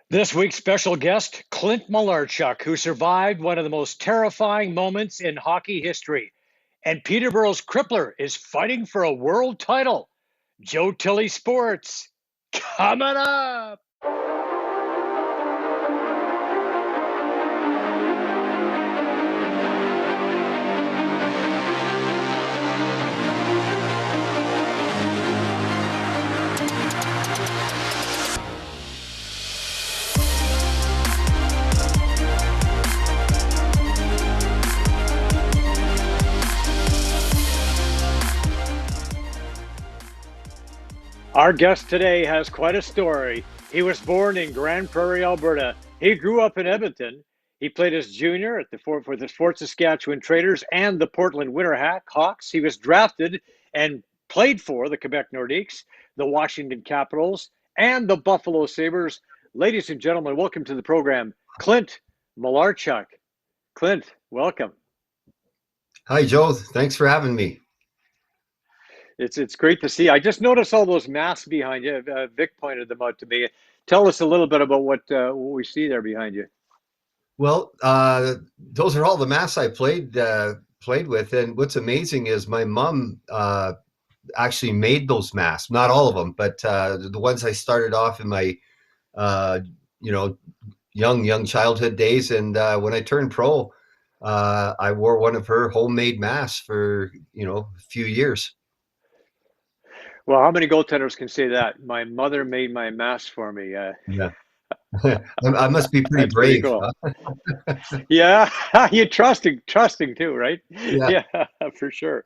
This week's special guest, Clint Malarchuk, who survived one of the most terrifying moments in hockey history. And Peterborough's Crippler is fighting for a world title. Joe Tilley Sports, coming up. Our guest today has quite a story. He was born in Grand Prairie, Alberta. He grew up in Edmonton. He played as junior at for the Fort Saskatchewan Traders and the Portland Winterhawks. He was drafted and played for the Quebec Nordiques, the Washington Capitals, and the Buffalo Sabres. Ladies and gentlemen, welcome to the program, Clint Malarchuk. Clint, welcome. Hi, Joe. Thanks for having me. It's great to see. I just noticed all those masks behind you. Vic pointed them out to me. Tell us a little bit about what we see there behind you. Well, those are all the masks I played with, and what's amazing is my mom actually made those masks. Not all of them, but the ones I started off in my young childhood days, and when I turned pro, I wore one of her homemade masks for a few years. Well, how many goaltenders can say that? My mother made my mask for me. Yeah, I must be pretty That's pretty brave. cool. Yeah, you're trusting too, right? Yeah. Yeah, for sure.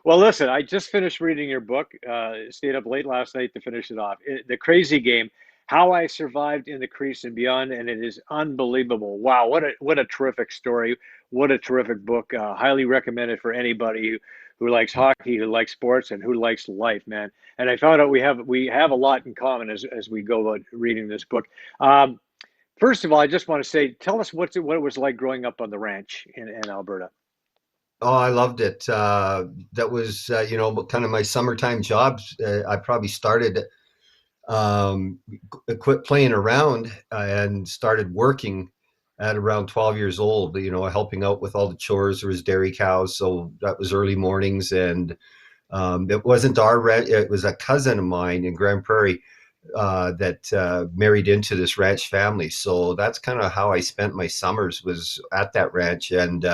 Well, listen, I just finished reading your book. Stayed up late last night to finish it off. The Crazy Game: How I Survived in the Crease and Beyond, and it is unbelievable. Wow, what a terrific story! What a terrific book. Highly recommended for anybody who likes hockey, who likes sports, and who likes life, man. And I found out we have a lot in common as we go about reading this book. Um, First of all, I just want to say, tell us what it was like growing up on the ranch in Alberta. Oh, I loved it. That was, kind of my summertime jobs. I probably started, um, quit playing around and started working at around 12 years old, helping out with all the chores. There was dairy cows, so that was early mornings. And it wasn't our ranch, it was a cousin of mine in Grand Prairie that married into this ranch family. So that's kind of how I spent my summers, was at that ranch. And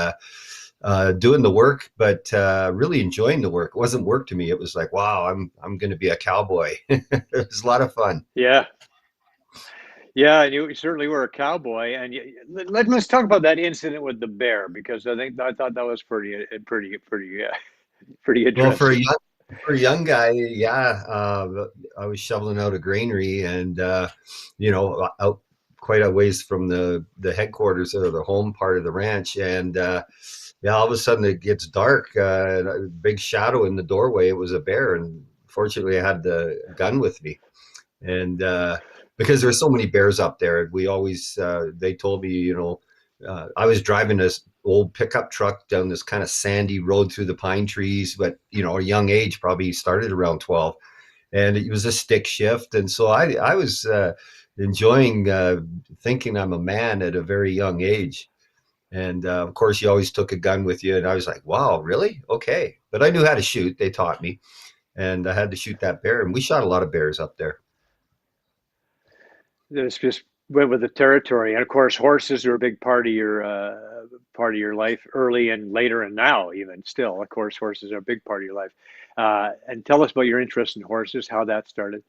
doing the work, but really enjoying the work. It wasn't work to me. It was like, wow, I'm going to be a cowboy. It was a lot of fun. Yeah, yeah, and you certainly were a cowboy. And let's talk about that incident with the bear because I thought that was pretty Well, interesting. for a young guy, yeah, I was shoveling out a granary, and out quite a ways from the headquarters or the home part of the ranch, and yeah, all of a sudden it gets dark, and a big shadow in the doorway. It was a bear, and fortunately, I had the gun with me, and because there were so many bears up there, we always they told me, I was driving this old pickup truck down this kind of sandy road through the pine trees, but a young age, probably started around 12, and it was a stick shift, and so I was enjoying thinking I'm a man at a very young age. And of course, you always took a gun with you. And I was like, wow, really? Okay. But I knew how to shoot. They taught me. And I had to shoot that bear. And we shot a lot of bears up there. It's just went with the territory, and of course, horses are a big part of your life, early and later, and now even still. Of course, horses are a big part of your life. And tell us about your interest in horses, how that started.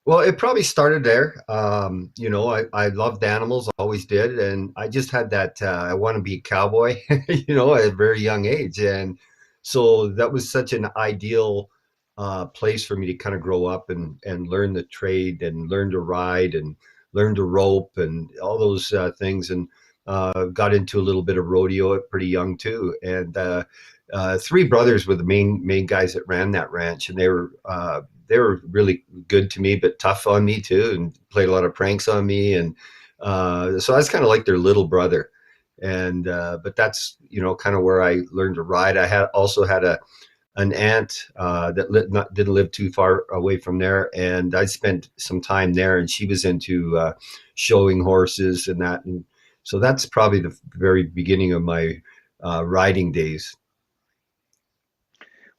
Well, it probably started there. I loved animals, always did. And I just had that, I want to be a cowboy, at a very young age. And so that was such an ideal place for me to kind of grow up and learn the trade and learn to ride and learn to rope and all those things. And got into a little bit of rodeo at pretty young too. And three brothers were the main guys that ran that ranch, and they were really good to me, but tough on me too, and played a lot of pranks on me. And so I was kind of like their little brother. And but that's kind of where I learned to ride. I had also had an aunt that didn't live too far away from there, and I spent some time there. And she was into showing horses and that, and so that's probably the very beginning of my riding days.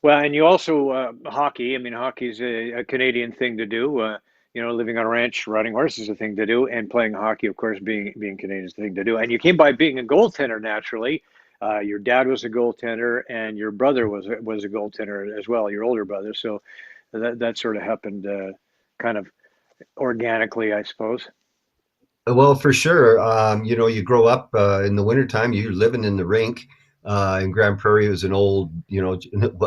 Well, and you also hockey. I mean, hockey is a Canadian thing to do. Living on a ranch, riding horses is a thing to do, and playing hockey, of course, being Canadian is a thing to do. And you came by being a goaltender naturally. Your dad was a goaltender, and your brother was a goaltender as well. Your older brother, so that sort of happened kind of organically, I suppose. Well, for sure. You grow up in the wintertime, you're living in the rink. In Grand Prairie, it was an old,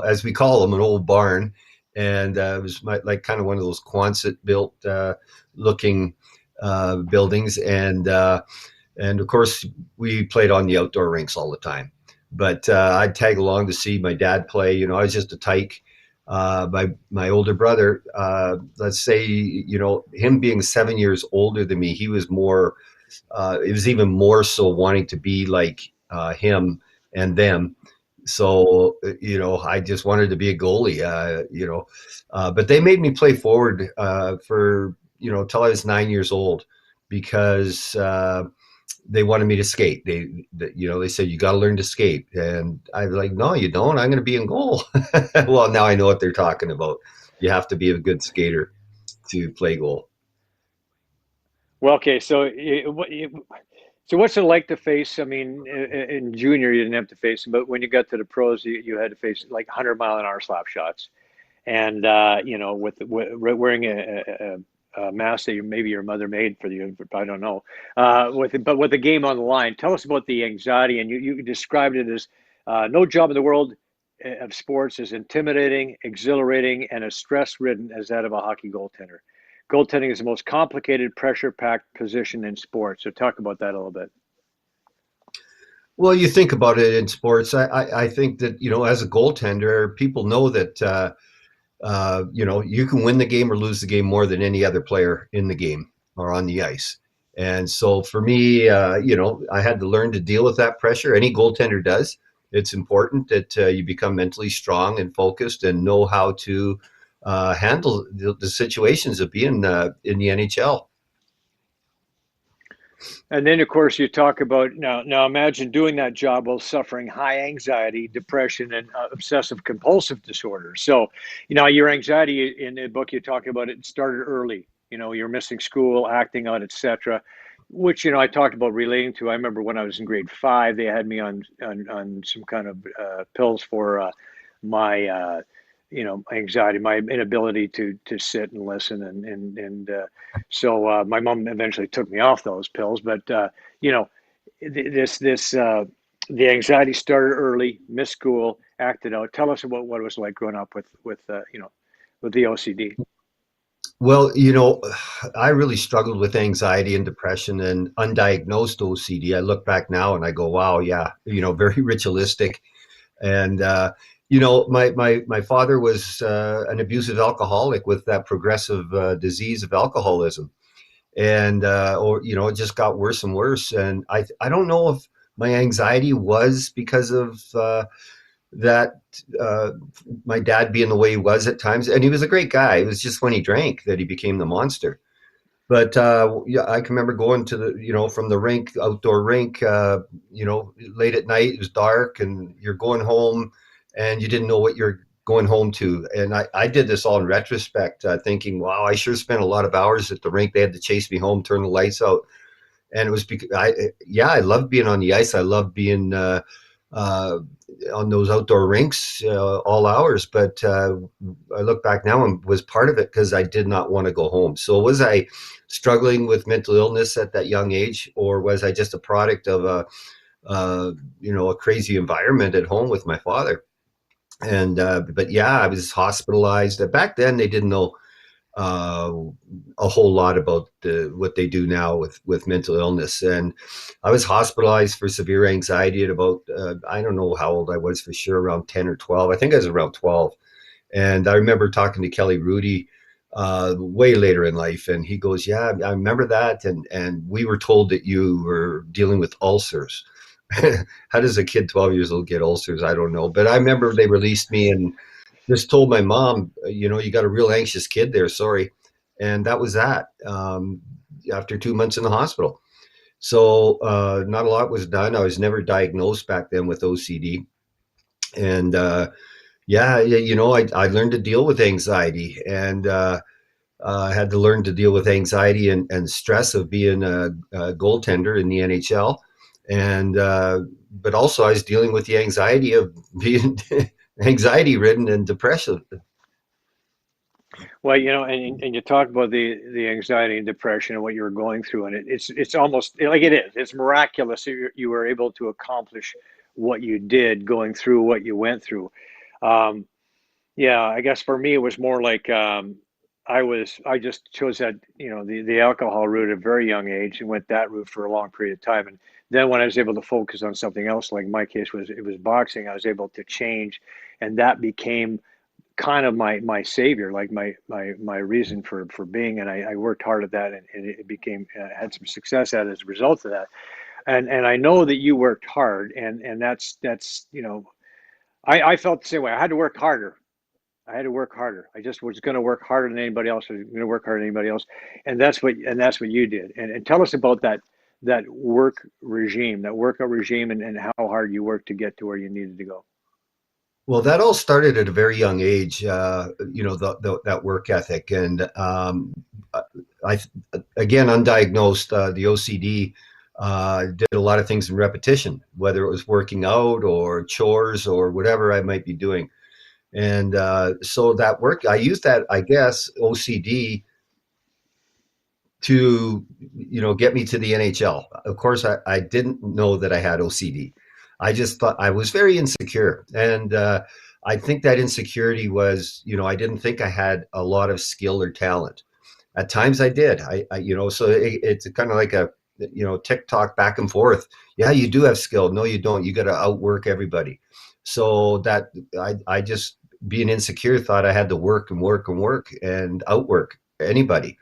as we call them, an old barn. And it was like kind of one of those Quonset built looking buildings. And of course, we played on the outdoor rinks all the time. But I'd tag along to see my dad play. I was just a tyke. My older brother, let's say, him being 7 years older than me, he was more. It was even more so wanting to be like him and them. So I just wanted to be a goalie. But they made me play forward for till I was 9 years old because they wanted me to skate. They said you got to learn to skate, and I was like, no, you don't. I'm going to be in goal. Well, now I know what they're talking about. You have to be a good skater to play goal. Well, okay, so what's it like to face? I mean, in junior you didn't have to face them, but when you got to the pros, you had to face like 100-mile-an-hour slap shots, and with wearing a mask that maybe your mother made for you, I don't know. But with the game on the line, tell us about the anxiety, and you described it as no job in the world of sports is intimidating, exhilarating, and as stress-ridden as that of a hockey goaltender. Goaltending is the most complicated, pressure-packed position in sports. So talk about that a little bit. Well, you think about it in sports. I think that as a goaltender, people know that you can win the game or lose the game more than any other player in the game or on the ice. And so for me, I had to learn to deal with that pressure. Any goaltender does. It's important that you become mentally strong and focused and know how to handle the situations of being in the NHL. And then, of course, you talk about now. Imagine doing that job while suffering high anxiety, depression, and obsessive compulsive disorder. So, your anxiety in the book you talk about it started early. You're missing school, acting out, etc. Which I talked about relating to. I remember when I was in grade 5, they had me on some kind of pills for my anxiety, my inability to sit and listen, and so my mom eventually took me off those pills. But you know, this the anxiety started early, missed school, acted out. Tell us about what it was like growing up with the OCD. Well, I really struggled with anxiety and depression and undiagnosed OCD. I look back now and I go, wow, yeah, very ritualistic. And my father was an abusive alcoholic with that progressive disease of alcoholism, and or it just got worse and worse. And I don't know if my anxiety was because of that my dad being the way he was at times, and he was a great guy. It was just when he drank that he became the monster. But yeah, I can remember going to the, from the rink, outdoor rink, late at night. It was dark, and you're going home, and you didn't know what you're going home to. And I did this all in retrospect, thinking, wow, I sure spent a lot of hours at the rink. They had to chase me home, turn the lights out, and it was because I loved being on the ice. I loved being uh, on those outdoor rinks all hours. But I look back now and was part of it because I did not want to go home. So was I struggling with mental illness at that young age, or was I just a product of a crazy environment at home with my father? And but yeah, I was hospitalized. Back then, they didn't know uh, a whole lot about what they do now with mental illness. And I was hospitalized for severe anxiety at about, I don't know how old I was for sure, around 10 or 12. I think I was around 12. And I remember talking to Kelly Rudy way later in life. And he goes, yeah, I remember that. And we were told that you were dealing with ulcers. How does a kid 12 years old get ulcers? I don't know. But I remember they released me, and just told my mom, you got a real anxious kid there. Sorry. And that was that. After 2 months in the hospital. So not a lot was done. I was never diagnosed back then with OCD. And yeah, I learned to deal with anxiety, and I had to learn to deal with anxiety and stress of being a goaltender in the NHL. And but also I was dealing with the anxiety of being anxiety ridden and depressive. Well, and you talk about the anxiety and depression and what you were going through, and it's almost like it is. It's miraculous that you were able to accomplish what you did, going through what you went through. Um, yeah, I guess for me it was more like I just chose that the alcohol route at a very young age and went that route for a long period of time, and then when I was able to focus on something else, like my case was it was boxing, I was able to change, and that became kind of my savior, like my reason for being. And I worked hard at that, and it became had some success at it as a result of that. And I know that you worked hard, and that's I felt the same way. I had to work harder. I had to work harder. I just was going to work harder than anybody else. I was going to work harder than anybody else, and that's what you did. And tell us about that workout regime, and how hard you worked to get to where you needed to go. Well, that all started at a very young age, that work ethic. And I, again, undiagnosed, the OCD, did a lot of things in repetition, whether it was working out or chores or whatever I might be doing. And so that work, I used that, I guess, OCD to get me to the NHL. Of course, I didn't know that I had OCD. I just thought I was very insecure, and I think that insecurity was, I didn't think I had a lot of skill or talent. At times I did. So it's kind of like a TikTok back and forth. Yeah, you do have skill. No, you don't. You got to outwork everybody. So that I just being insecure thought I had to work and work and work and outwork anybody.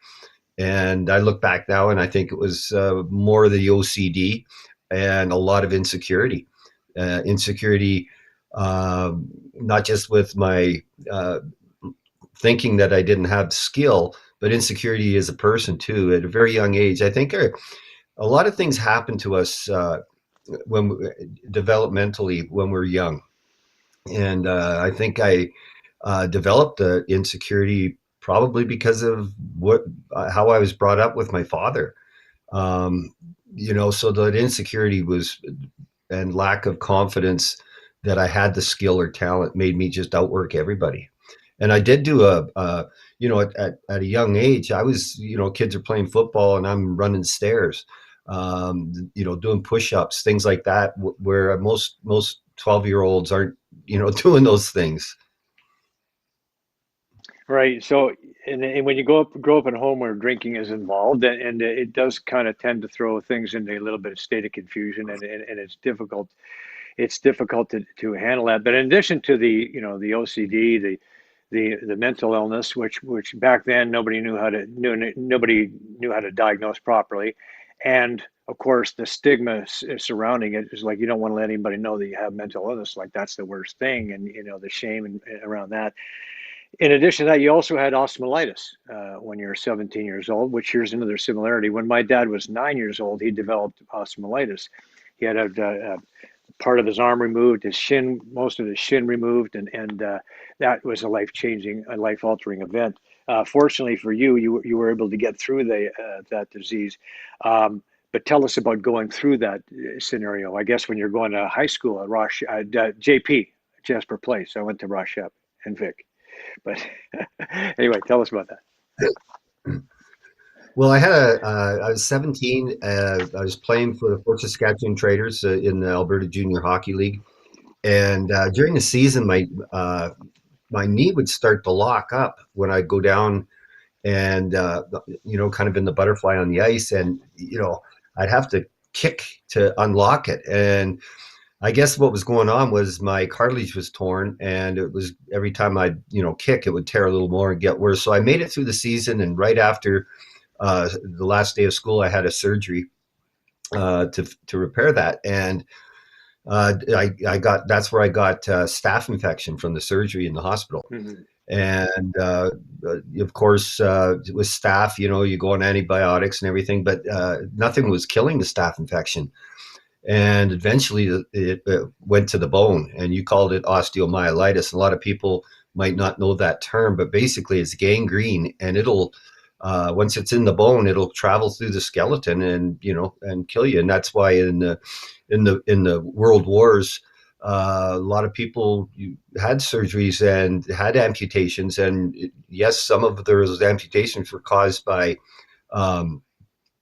And I look back now and I think it was more the OCD and a lot of insecurity. Insecurity, not just with my thinking that I didn't have skill, but insecurity as a person too. At a very young age, I think a lot of things happen to us when developmentally when we're young. And I think I developed insecurity probably because of what how I was brought up with my father. Um, so that insecurity was and lack of confidence that I had the skill or talent made me just outwork everybody. And I did do at a young age, I was, kids are playing football and I'm running stairs, doing push-ups, things like that, where most 12-year-olds aren't, doing those things. Right. So, and when you grow up in a home where drinking is involved, and it does kind of tend to throw things into a little bit of state of confusion, and it's difficult. It's difficult to handle that. But in addition to the OCD, the mental illness, which back then nobody knew how to diagnose properly, and of course the stigma surrounding it is like you don't want to let anybody know that you have mental illness. Like that's the worst thing, and the shame around that. In addition to that, you also had osteomyelitis when you were 17 years old, which here's another similarity. When my dad was 9 years old, he developed osteomyelitis. He had a part of his arm removed, his shin, most of his shin removed, and that was a life-altering event. Fortunately for you, you were able to get through that disease. But tell us about going through that scenario. I guess when you're going to high school at JP, Jasper Place. I went to Rosh and Vic. But anyway, tell us about that. Well, I was 17. I was playing for the Fort Saskatchewan Traders in the Alberta Junior Hockey League. And during the season, my knee would start to lock up when I go down and, kind of in the butterfly on the ice. And, I'd have to kick to unlock it. And I guess what was going on was my cartilage was torn, and it was every time I'd, kick, it would tear a little more and get worse. So I made it through the season. And right after the last day of school, I had a surgery to repair that. And I got that's where I got staph infection from the surgery in the hospital. Hmm. And of course, with staph, you go on antibiotics and everything, but nothing was killing the staph infection. And eventually it went to the bone, and you called it osteomyelitis. A lot of people might not know that term, but basically it's gangrene, and it'll once it's in the bone, it'll travel through the skeleton and and kill you. And that's why in the world wars, a lot of people had surgeries and had amputations, and yes, some of those amputations were caused by um,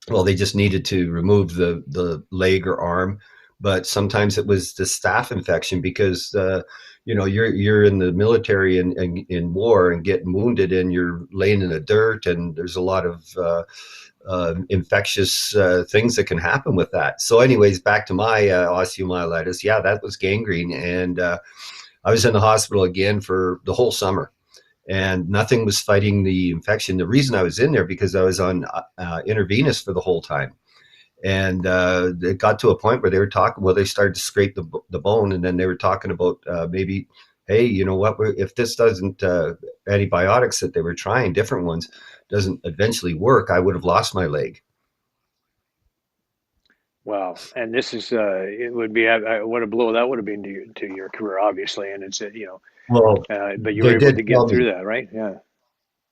well, they just needed to remove the leg or arm, but sometimes it was the staph infection because you're in the military and in war and getting wounded and you're laying in the dirt and there's a lot of infectious things that can happen with that. So, anyways, back to my osteomyelitis. Yeah, that was gangrene, and I was in the hospital again for the whole summer and nothing was fighting the infection. The reason I was in there because I was on intravenous for the whole time, and it got to a point where they were talking. Well, they started to scrape the bone, and then they were talking about maybe, hey, you know what? If this doesn't antibiotics that they were trying, different ones, doesn't eventually work, I would have lost my leg. Wow. And this is it would be what a blow that would have been to your career, obviously. And it's Well, but you were they able did to get tell me. through that, right? Yeah.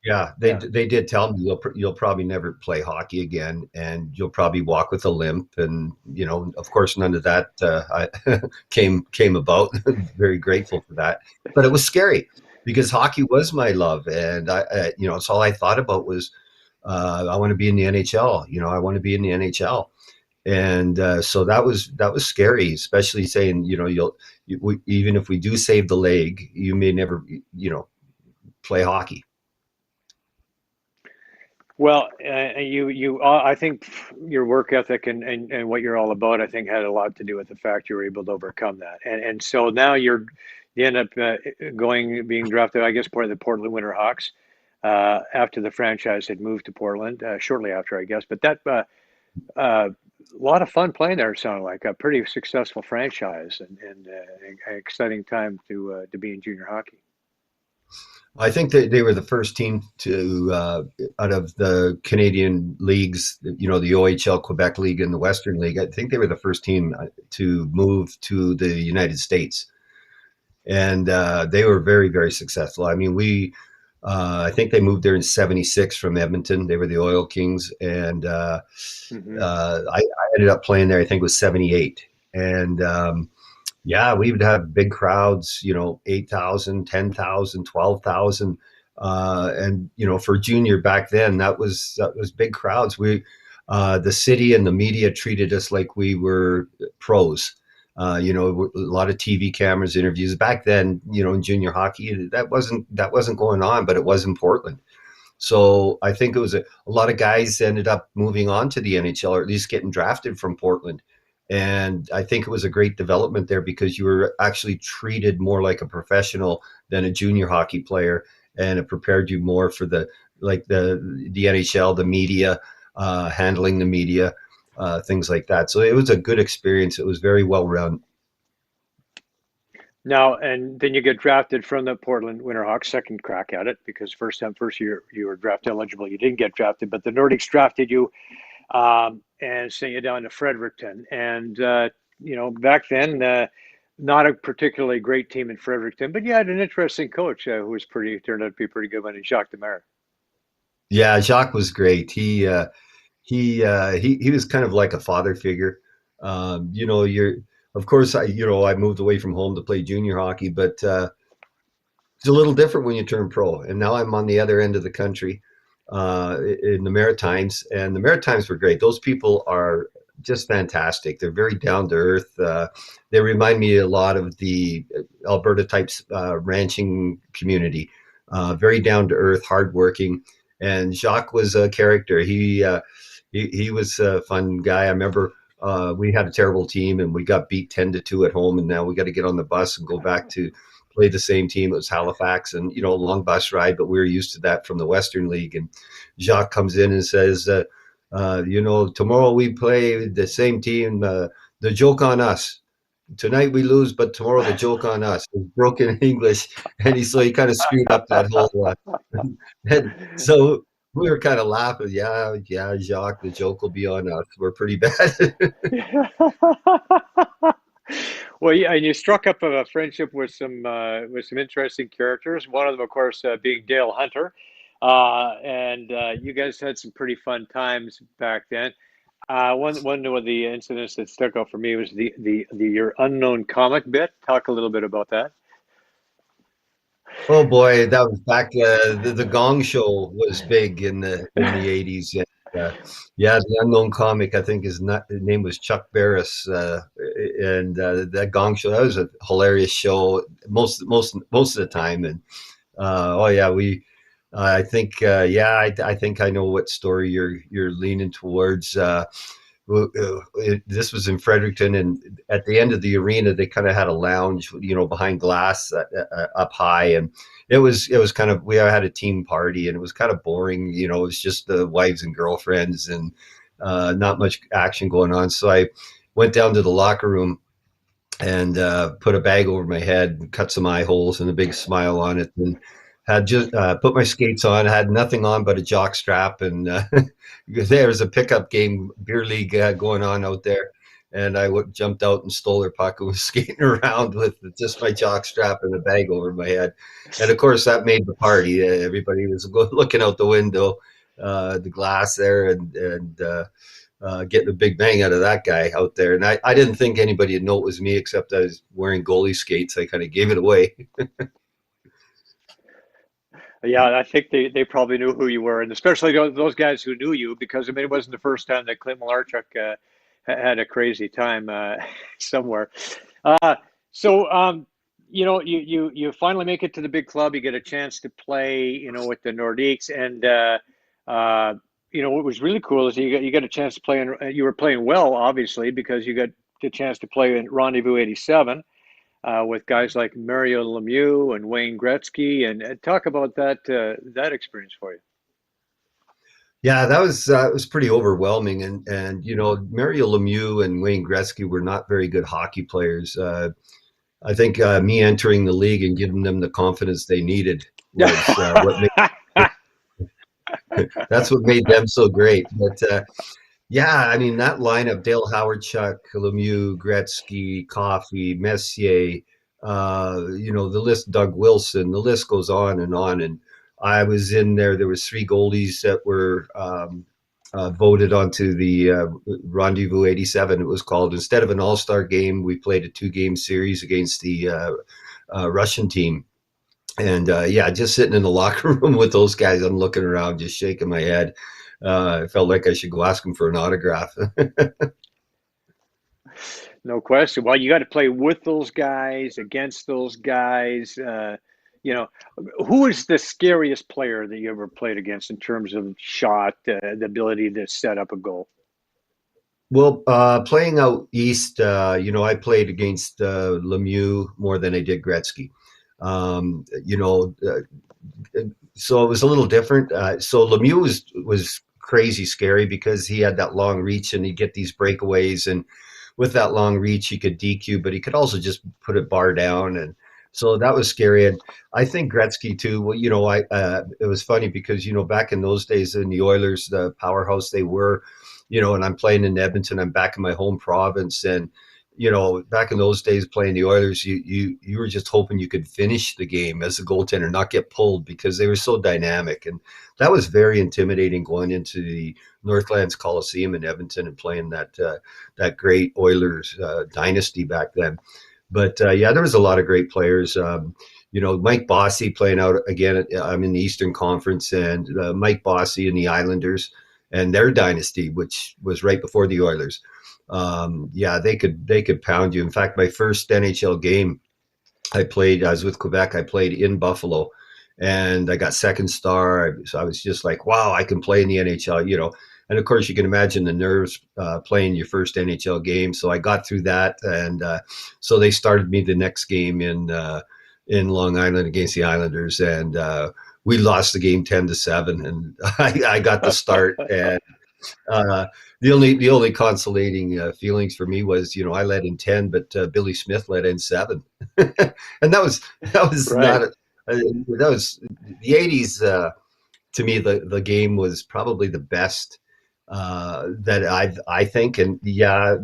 Yeah, they Yeah. they did tell me you'll probably never play hockey again, and you'll probably walk with a limp. And of course, none of that came about. Very grateful for that, but it was scary because hockey was my love, and it's all I thought about was I want to be in the NHL. I want to be in the NHL, and so that was scary, especially saying even if we do save the leg, you may never play hockey. Well, I think your work ethic and what you're all about, I think, had a lot to do with the fact you were able to overcome that. And so now you end up being drafted, I guess, part of the Portland Winterhawks after the franchise had moved to Portland shortly after, I guess. But that a lot of fun playing there. It sounded like a pretty successful franchise and an exciting time to be in junior hockey. I think that they were the first team to, out of the Canadian leagues, the OHL Quebec League and the Western League. I think they were the first team to move to the United States, and they were very, very successful. I mean, I think they moved there in '76 from Edmonton. They were the Oil Kings, and Hmm. I ended up playing there. I think it was '78, and yeah, we would have big crowds, 8,000, 10,000, 12,000. And, for junior back then, that was big crowds. The city and the media treated us like we were pros. A lot of TV cameras, interviews back then, in junior hockey, that wasn't going on, but it was in Portland. So I think it was a lot of guys ended up moving on to the NHL or at least getting drafted from Portland. And I think it was a great development there because you were actually treated more like a professional than a junior hockey player, and it prepared you more for the NHL, the media, handling the media, things like that. So it was a good experience. It was very well run. Now, and then you get drafted from the Portland Winterhawks, second crack at it, because first year you were draft eligible, you didn't get drafted, but the Nordics drafted you and sent you down to Fredericton. And back then, not a particularly great team in Fredericton, but you had an interesting coach who was pretty turned out to be pretty good one, in Jacques Demare. Yeah, Jacques was great. He was kind of like a father figure. You're of course I moved away from home to play junior hockey, but it's a little different when you turn pro. And now I'm on the other end of the country, in the Maritimes, and the Maritimes were great. Those people are just fantastic. They're very down to earth. They remind me a lot of the Alberta types ranching community. Very down to earth, hardworking. And Jacques was a character. He was a fun guy. I remember we had a terrible team and we got beat 10-2 at home, and now we got to get on the bus and go back to play the same team. It was Halifax, and a long bus ride, but we were used to that from the Western League. And Jacques comes in and says, tomorrow we play the same team. The joke on us. tonight we lose, but tomorrow the joke on us. It's broken English, and he kind of screwed up that whole. And so we were kind of laughing. Yeah, yeah, Jacques, the joke will be on us. We're pretty bad. Well, yeah, and you struck up a friendship with some interesting characters. One of them, of course, being Dale Hunter, and you guys had some pretty fun times back then. One of the incidents that stuck out for me was the your unknown comic bit. Talk a little bit about that. Oh boy, that was back. The Gong Show was big in the 80s. And, yeah, the unknown comic. I think his name was Chuck Barris, and that Gong Show. That was a hilarious show most of the time. And oh yeah, we. I think yeah, I think I know what story you're leaning towards. This was in Fredericton, and at the end of the arena, they kind of had a lounge, behind glass up high, and it was kind of we had a team party, and it was kind of boring. It was just the wives and girlfriends, and not much action going on. So I went down to the locker room and put a bag over my head, and cut some eye holes, and a big smile on it, and had just put my skates on. Had nothing on but a jock strap, and there was a pickup game, beer league going on out there. And jumped out and stole her puck and was skating around with just my jock strap and a bag over my head. And of course, that made the party. Everybody was looking out the window, the glass there, and getting a big bang out of that guy out there. And I didn't think anybody would know it was me, except I was wearing goalie skates. I kind of gave it away. Yeah, I think they probably knew who you were, and especially those guys who knew you, because I mean it wasn't the first time that Clint Malarchuk had a crazy time somewhere. Uh, so you finally make it to the big club. You get a chance to play, with the Nordiques, and uh, what was really cool is you got a chance to play, and you were playing well, obviously, because you got the chance to play in Rendezvous '87 with guys like Mario Lemieux and Wayne Gretzky, and talk about that experience for you. Yeah, that was pretty overwhelming, and Mario Lemieux and Wayne Gretzky were not very good hockey players. I think me entering the league and giving them the confidence they needed was what made that's what made them so great. But yeah, I mean that lineup: Dale Howard, Chuck, Lemieux, Gretzky, Coffey, Messier. The list. Doug Wilson. The list goes on and on. And I was in there. There was three goalies that were voted onto the Rendezvous '87. It was called. Instead of an all-star game, we played a two-game series against the Russian team. And yeah, just sitting in the locker room with those guys, I'm looking around, just shaking my head. I felt like I should go ask them for an autograph. No question. Well, you got to play with those guys, against those guys. You know, who is the scariest player that you ever played against in terms of shot, the ability to set up a goal? Well, playing out east, I played against Lemieux more than I did Gretzky. So it was a little different. So Lemieux was crazy scary because he had that long reach and he'd get these breakaways, and with that long reach, he could DQ, but he could also just put a bar down, and so that was scary. And I think Gretzky too. Well, I it was funny because back in those days in the Oilers, the powerhouse they were, and I'm playing in Edmonton. I'm back in my home province, and back in those days playing the Oilers, you were just hoping you could finish the game as a goaltender, not get pulled because they were so dynamic, and that was very intimidating going into the Northlands Coliseum in Edmonton and playing that great Oilers dynasty back then. But yeah, there was a lot of great players. Mike Bossy playing out again. I'm in the Eastern Conference, and Mike Bossy and the Islanders and their dynasty, which was right before the Oilers. Yeah, they could pound you. In fact, my first NHL game I was with Quebec. I played in Buffalo, and I got second star. So I was just like, wow, I can play in the NHL. And of course, you can imagine the nerves playing your first NHL game. So I got through that, and so they started me the next game in Long Island against the Islanders, and we lost the game 10-7, and I got the start, and Uh, the only consolating feelings for me was, I led in 10, but Billy Smith led in 7, and that was not Right. that was the 80s. To me, the game was probably the best that I think, and yeah,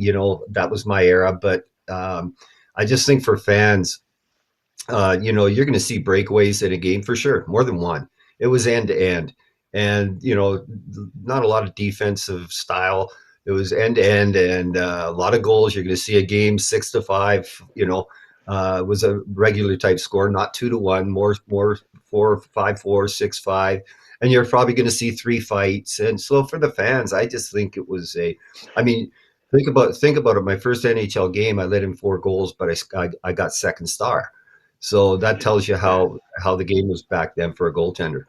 that was my era. But I just think for fans, you're going to see breakaways in a game for sure, more than one. It was end to end, and not a lot of defensive style. It was end to end, and a lot of goals. You're going to see a game 6-5. Was a regular type score, not 2-1, more 4-5-4, 6-5, and you're probably going to see 3 fights. And so for the fans, I just think it was a. I mean, think about it. My first NHL game, I let in 4 goals, but I got second star, so that tells you how the game was back then for a goaltender.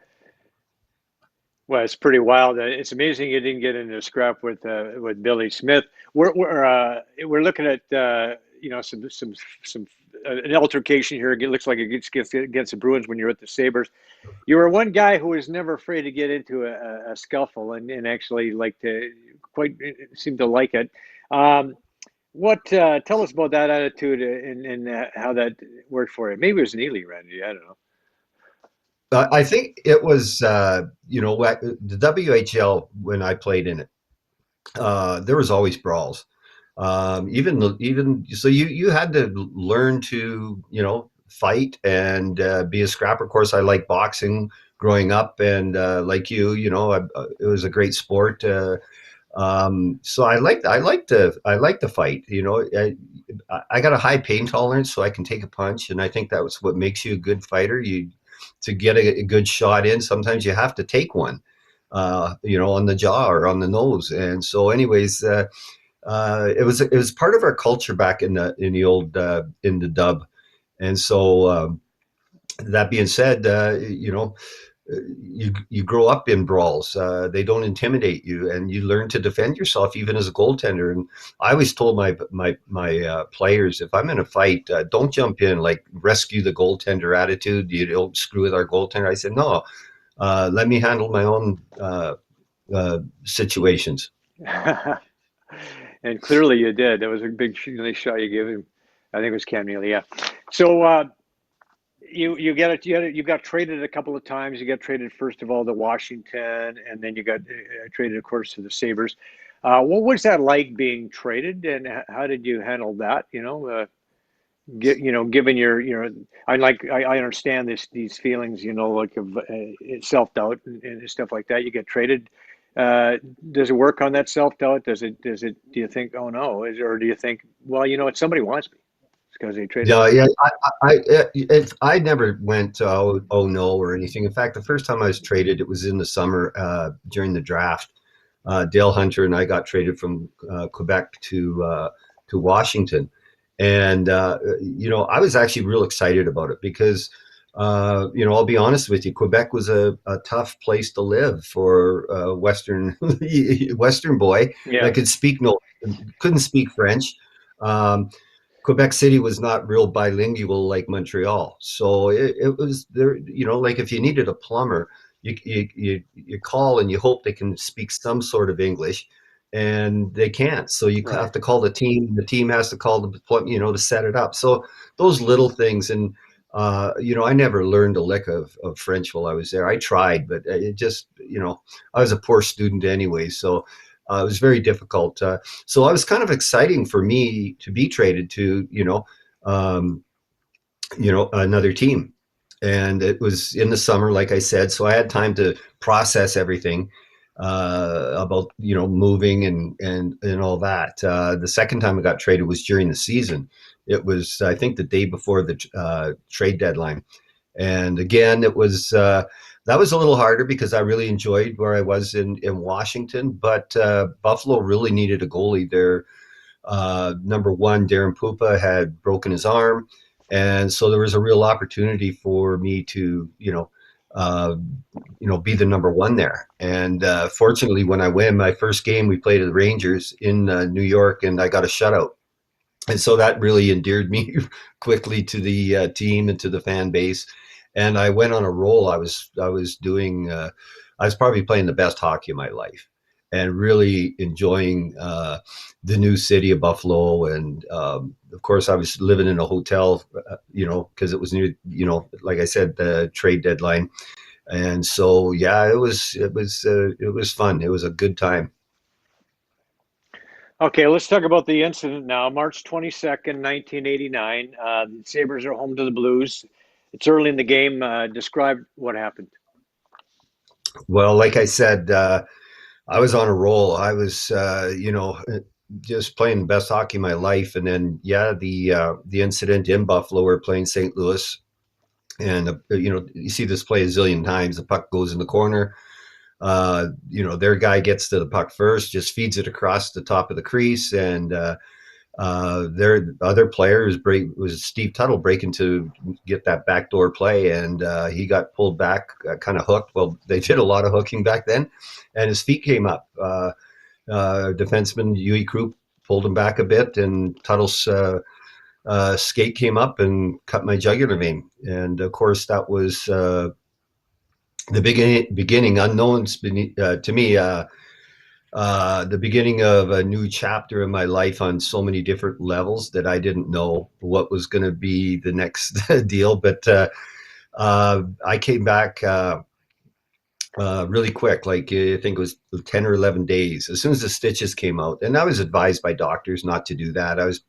Well, it's pretty wild. It's amazing you didn't get into a scrap with Billy Smith. We're looking at some an altercation here. It looks like it gets against the Bruins when you're at the Sabres. You were one guy who was never afraid to get into a scuffle and actually like to quite seem to like it. Um, what tell us about that attitude and how that worked for you? Maybe it was Neely around you. I don't know. I think it was, the WHL when I played in it. There was always brawls. Even so, you had to learn to fight and be a scrapper. Of course, I like boxing growing up, and like it was a great sport. So I like to fight. I got a high pain tolerance, so I can take a punch, and I think that was what makes you a good fighter. To get a good shot in, sometimes you have to take one, on the jaw or on the nose. And so, anyways, it was part of our culture back in the old in the dub. And so, that being said, you grow up in brawls. They don't intimidate you, and you learn to defend yourself even as a goaltender. And I always told my players, if I'm in a fight, don't jump in like rescue the goaltender attitude. You don't screw with our goaltender. I said no. Let me handle my own situations. And clearly you did. That was a big nice shot you gave him. I think it was Cam Neely, yeah. So you got traded a couple of times. You got traded first of all to Washington, and then you got traded, of course, to the Sabres. What was that like being traded, and how did you handle that? Given your, I understand these feelings, like of self doubt and stuff like that. You get traded. Uh, does it work on that self doubt? Does it? Do you think, oh no, or do you think, well, what, somebody wants me because they traded Yeah, me? yeah. I never went oh no or anything. In fact, the first time I was traded, it was in the summer during the draft. Dale Hunter and I got traded from Quebec to Washington, and I was actually real excited about it because I'll be honest with you, Quebec was a tough place to live for a Western boy Yeah, that couldn't speak French. Um, Quebec City was not real bilingual like Montreal. So it was there, like if you needed a plumber, you call and you hope they can speak some sort of English, and they can't. So you have right. to call the team. The team has to call the plumber, to set it up. So those little things. And I never learned a lick of French while I was there. I tried, but it just, I was a poor student anyway. So it was very difficult. So it was kind of exciting for me to be traded to, um, another team. And it was in the summer, like I said, so I had time to process everything about moving and all that. The second time I got traded was during the season. It was, I think, the day before the trade deadline, and again, it was that was a little harder because I really enjoyed where I was in Washington, but Buffalo really needed a goalie. Their number one, Darren Pupa, had broken his arm, and so there was a real opportunity for me to, uh, be the number one there. And fortunately, when I win my first game, we played the Rangers in New York, and I got a shutout. And so that really endeared me quickly to the team and to the fan base. And I went on a roll. I was probably playing the best hockey of my life. and really enjoying the new city of Buffalo. And of course, I was living in a hotel, because it was near, like I said, the trade deadline. And so, yeah, it was fun. It was a good time. Okay, let's talk about the incident now. March 22nd, 1989. The Sabres are home to the Blues. It's early in the game. Describe what happened. Well, like I said, I was on a roll. I was, just playing the best hockey of my life. And then, yeah, the incident in Buffalo, we're playing St. Louis, and you see this play a zillion times. The puck goes in the corner. Their guy gets to the puck first, just feeds it across the top of the crease, and their other players was Steve Tuttle breaking to get that backdoor play, and he got pulled back, kind of hooked. Well, they did a lot of hooking back then, and his feet came up. Defenseman Yui Krupp pulled him back a bit, and Tuttle's skate came up and cut my jugular vein. And of course, that was the beginning unknowns to me. The beginning of a new chapter in my life on so many different levels that I didn't know what was going to be the next deal. But I came back really quick, like I think it was 10 or 11 days, as soon as the stitches came out. And I was advised by doctors not to do that. I was,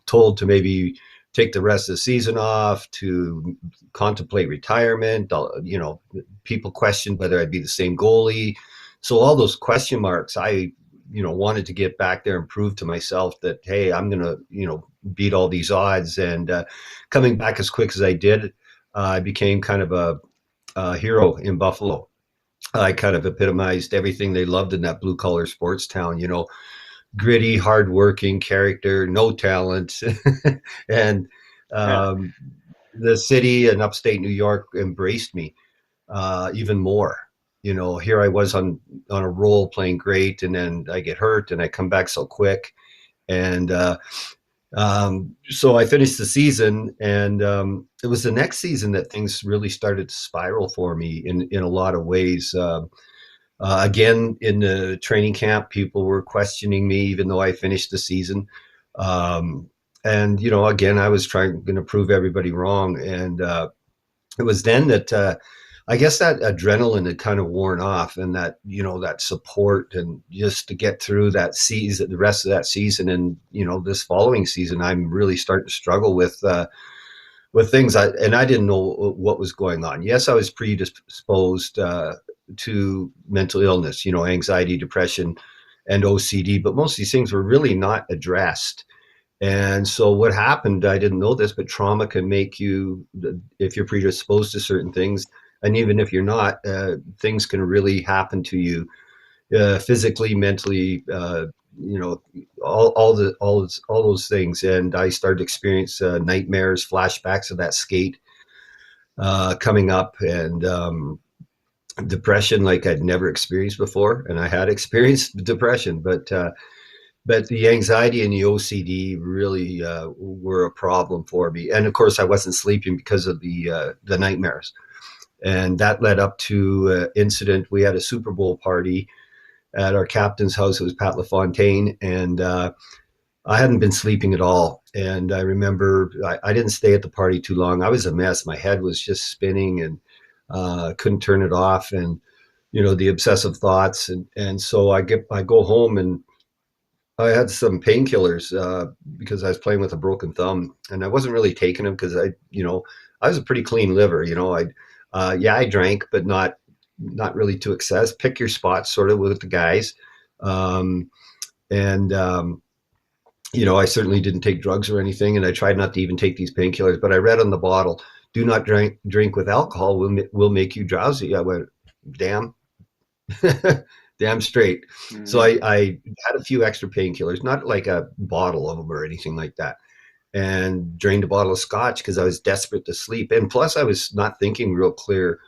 told to maybe take the rest of the season off, to contemplate retirement. People questioned whether I'd be the same goalie. So all those question marks, I, wanted to get back there and prove to myself that, hey, I'm going to, beat all these odds. And coming back as quick as I did, I became kind of a hero in Buffalo. I kind of epitomized everything they loved in that blue collar sports town, gritty, hardworking character, no talent. And Yeah. um, the city and upstate New York embraced me even more. Here I was on a roll playing great, and then I get hurt and I come back so quick. And so I finished the season, and it was the next season that things really started to spiral for me in a lot of ways. Again, in the training camp, people were questioning me, even though I finished the season. Um, and again, I was trying going to prove everybody wrong, and it was then that I guess that adrenaline had kind of worn off, and that that support, and just to get through that season, the rest of that season, and this following season, I'm really starting to struggle with things. And I didn't know what was going on. Yes, I was predisposed to mental illness, anxiety, depression, and OCD, but most of these things were really not addressed. And so what happened, I didn't know this, but trauma can make you, if you're predisposed to certain things, and even if you're not, things can really happen to you physically, mentally, all those things. And I started to experience nightmares, flashbacks of that skate coming up, and depression like I'd never experienced before. And I had experienced depression, but the anxiety and the OCD really were a problem for me. And of course, I wasn't sleeping because of the nightmares. And that led up to an incident. We had a Super Bowl party at our captain's house. It was Pat LaFontaine, and I hadn't been sleeping at all. And I remember I didn't stay at the party too long. I was a mess. My head was just spinning, and couldn't turn it off. And the obsessive thoughts, and so I go home, and I had some painkillers because I was playing with a broken thumb, and I wasn't really taking them because I was a pretty clean liver. I drank, but not really to excess. Pick your spots, sort of, with the guys, um, and I certainly didn't take drugs or anything, and I tried not to even take these painkillers. But I read on the bottle, "Do not drink with alcohol. Will make you drowsy." I went, "Damn." Damn straight. So Hmm. I had a few extra painkillers, not like a bottle of them or anything like that, and drained a bottle of scotch because I was desperate to sleep. And plus, I was not thinking real clear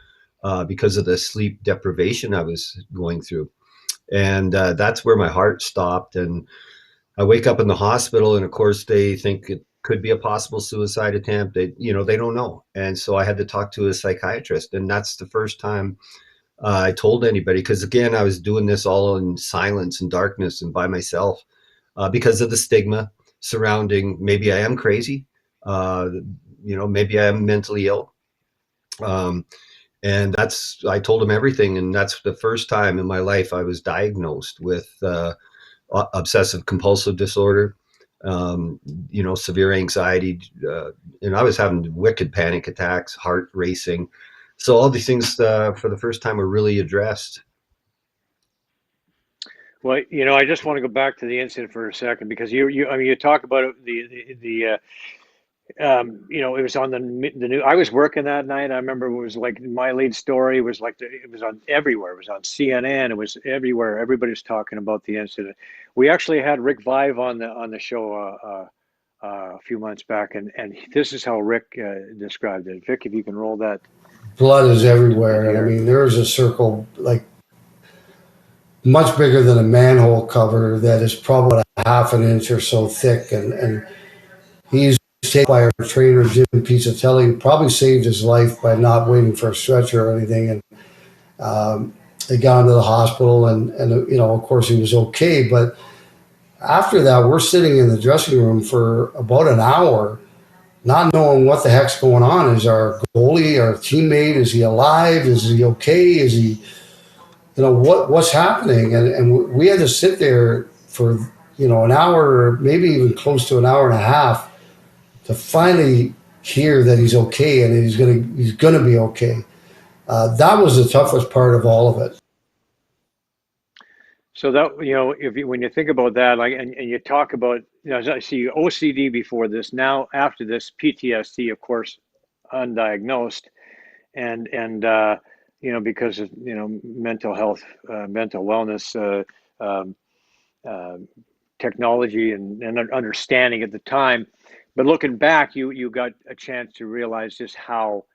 because of the sleep deprivation I was going through. And that's where my heart stopped. And I wake up in the hospital, and of course, they think it could be a possible suicide attempt. They don't know. And so I had to talk to a psychiatrist. And that's the first time I told anybody because again, I was doing this all in silence and darkness and by myself because of the stigma surrounding maybe I am crazy, uh, maybe I am mentally ill. Um, and that's I told him everything, and that's the first time in my life I was diagnosed with obsessive compulsive disorder, um, severe anxiety, and I was having wicked panic attacks, heart racing. So all these things for the first time were really addressed. Well, I just want to go back to the incident for a second because I mean, you talk about it, it was on the new. I was working that night. I remember it was like my lead story was like it was on everywhere. It was on CNN. It was everywhere. Everybody was talking about the incident. We actually had Rick Vive on the show a few months back, and this is how Rick described it. Vic, if you can roll that Blood is everywhere, and I here. mean there is a circle like much bigger than a manhole cover that is probably a half an inch or so thick, and he's taken by our trainer Jim Tilley, who probably saved his life by not waiting for a stretcher or anything, and they got him to the hospital, and of course he was okay, but after that we're sitting in the dressing room for about an hour not knowing what the heck's going on. Is our goalie, our teammate, is he alive? Is he okay? Is he, what's happening? And we had to sit there for, an hour, maybe even close to an hour and a half to finally hear that he's okay and he's gonna be okay. That was the toughest part of all of it. So that when you think about that, like, and you talk about, I see OCD before this. Now after this, PTSD, of course, undiagnosed, and because of mental health, mental wellness, um, uh, technology, and understanding at the time. But looking back, you got a chance to realize just how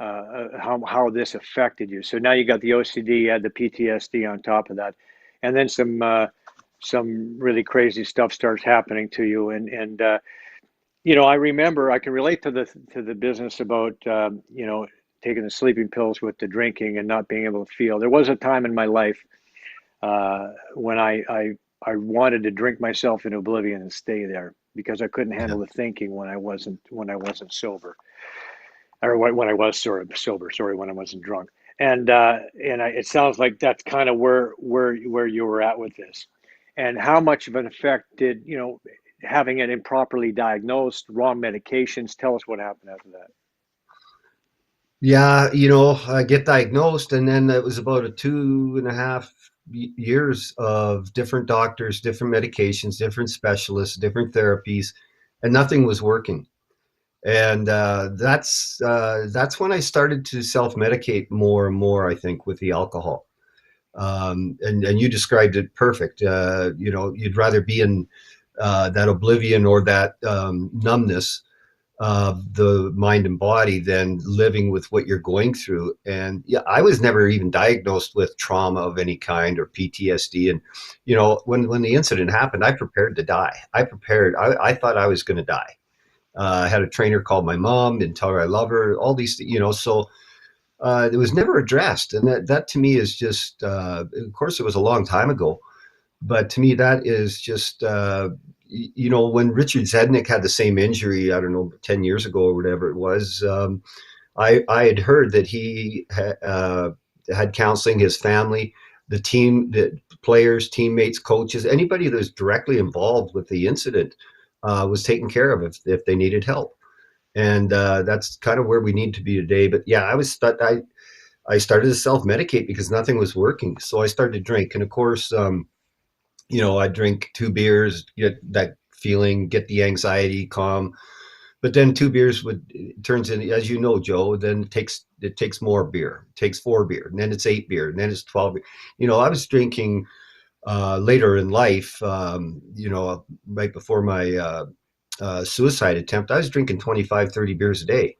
this affected you. So now you got the OCD, you had the PTSD on top of that, and then some really crazy stuff starts happening to you. And I remember I can relate to the business about taking the sleeping pills with the drinking and not being able to feel. There was a time in my life when I wanted to drink myself into oblivion and stay there because I couldn't Yeah. handle the thinking when I wasn't sober, or when I was sober. Sorry, when I wasn't drunk. It sounds like that's kind of where you were at with this, and how much of an effect did having it improperly diagnosed, wrong medications? Tell us what happened after that. Yeah, I get diagnosed, and then it was about a 2.5 years of different doctors, different medications, different specialists, different therapies, and nothing was working. And that's when I started to self-medicate more and more, I think, with the alcohol. And you described it perfect. You'd rather be in that oblivion or that numbness of the mind and body than living with what you're going through. And yeah, I was never even diagnosed with trauma of any kind or PTSD. And when the incident happened, I prepared to die. I thought I was going to die. I had a trainer call my mom and tell her I love her. All these, so it was never addressed. And that to me is just, of course, it was a long time ago, but to me, that is just, when Richard Zednick had the same injury, I don't know, 10 years ago or whatever it was, I had heard that he had counseling, his family, the team, the players, teammates, coaches, anybody that was directly involved with the incident was taken care of if they needed help. And that's kind of where we need to be today. But yeah, I started to self medicate because nothing was working. So I started to drink. And of course, I drink 2 beers, get that feeling, get the anxiety calm. But then 2 beers would turns in, as you know, Joe. Then it takes more beer, it takes 4 beer, and then it's 8 beer, and then it's 12 beer. I was drinking later in life. Right before my suicide attempt, I was drinking 25, 30 beers a day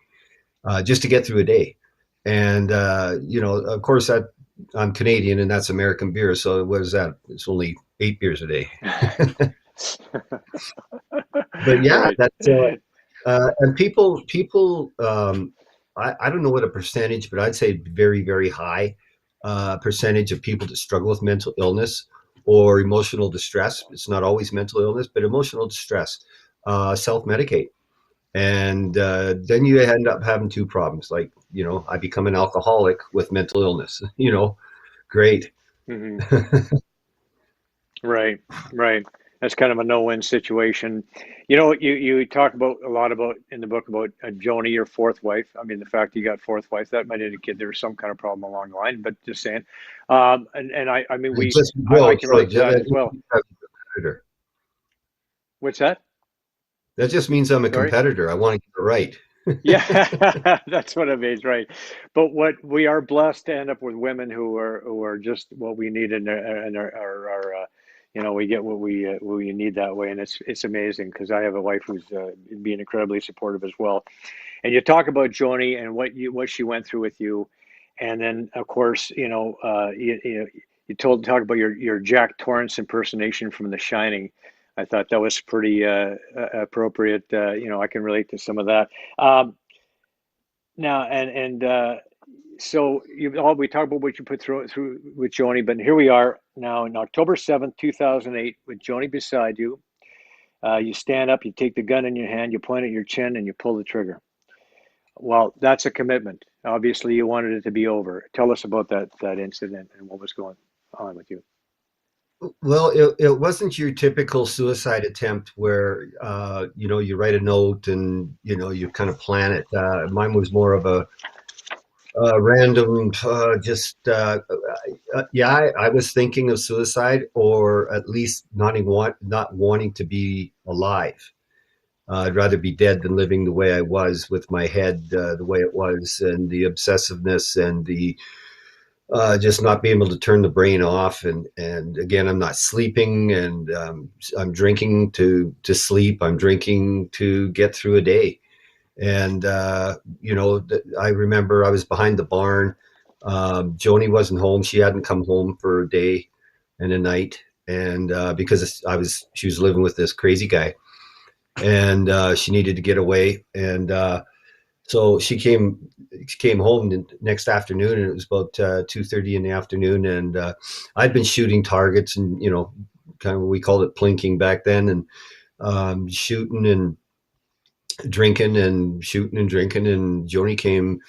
just to get through a day. And of course, that I'm Canadian, and that's American beer. So what is that? It's only 8 beers a day. But yeah, Right. that's and people, I don't know what a percentage, but I'd say very, very high. percentage of people that struggle with mental illness or emotional distress. It's not always mental illness, but emotional distress, self-medicate. And then you end up having two problems. Like, I become an alcoholic with mental illness, great. Hmm. Right, right. That's kind of a no-win situation. You talk about a lot about in the book about Joni, your fourth wife. I mean, the fact you got fourth wife, that might indicate there was some kind of problem along the line. But just saying, and I mean, Just I Joe, can Joe, relate to that as well. competitor. What's that? That just means I'm a Sorry. competitor. I want to get it right. Yeah, that's what it means, right? But what we are blessed to end up with women who are just what we need and are we get what we need that way, and it's amazing because I have a wife who's being incredibly supportive as well. And you talk about Joni and what she went through with you, and then of course you talk about your Jack Torrance impersonation from The Shining. I thought that was pretty appropriate. I can relate to some of that. Now and so we talked about what you put through with Joni, but here we are now in October 7th, 2008, with Joni beside you. You stand up, you take the gun in your hand, you point at your chin, and you pull the trigger. Well, that's a commitment. Obviously, you wanted it to be over. Tell us about that incident and what was going on with you. Well, it wasn't your typical suicide attempt where you write a note and you kind of plan it. Mine was more of a random, yeah. I was thinking of suicide, or at least not wanting to be alive. I'd rather be dead than living the way I was, with my head the way it was, and the obsessiveness and the just not being able to turn the brain off. And again, I'm not sleeping, and I'm drinking to sleep. I'm drinking to get through a day. And I remember I was behind the barn. Joni wasn't home. She hadn't come home for a day and a night, and because she was living with this crazy guy, and she needed to get away. And so she came home the next afternoon, and it was about 2:30 in the afternoon. And I'd been shooting targets, and kind of, we called it plinking back then, and shooting and drinking and shooting and drinking. And Joni came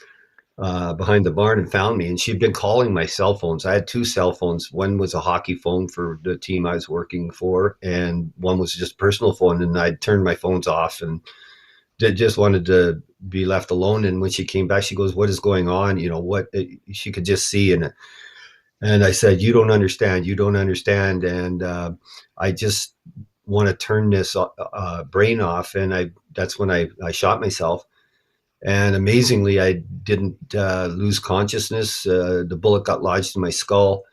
behind the barn and found me, and she'd been calling my cell phones. I had two cell phones. One was a hockey phone for the team I was working for, and one was just a personal phone. And I'd turned my phones off and just wanted to be left alone. And when she came back, she goes, "What is going on?" What she could just see. And I said, "You don't understand. You don't understand." And I just want to turn this brain off. And that's when I shot myself. And amazingly, I didn't lose consciousness. The bullet got lodged in my skull,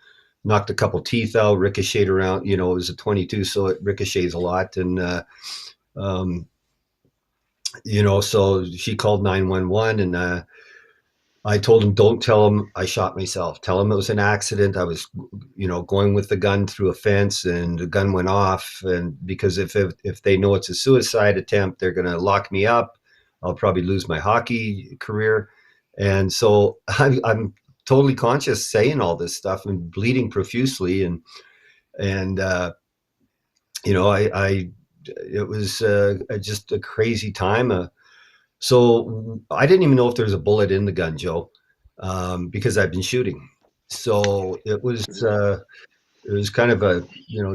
knocked a couple teeth out, ricocheted around. It was a 22, so it ricochets a lot. And um, so she called 911, and I told him, "Don't tell him I shot myself. Tell him it was an accident. I was, going with the gun through a fence, and the gun went off. And because if they know it's a suicide attempt, they're going to lock me up. I'll probably lose my hockey career." And so I'm totally conscious saying all this stuff and bleeding profusely. And I it was just a crazy time. So I didn't even know if there was a bullet in the gun, Joe, because I've been shooting. So it was kind of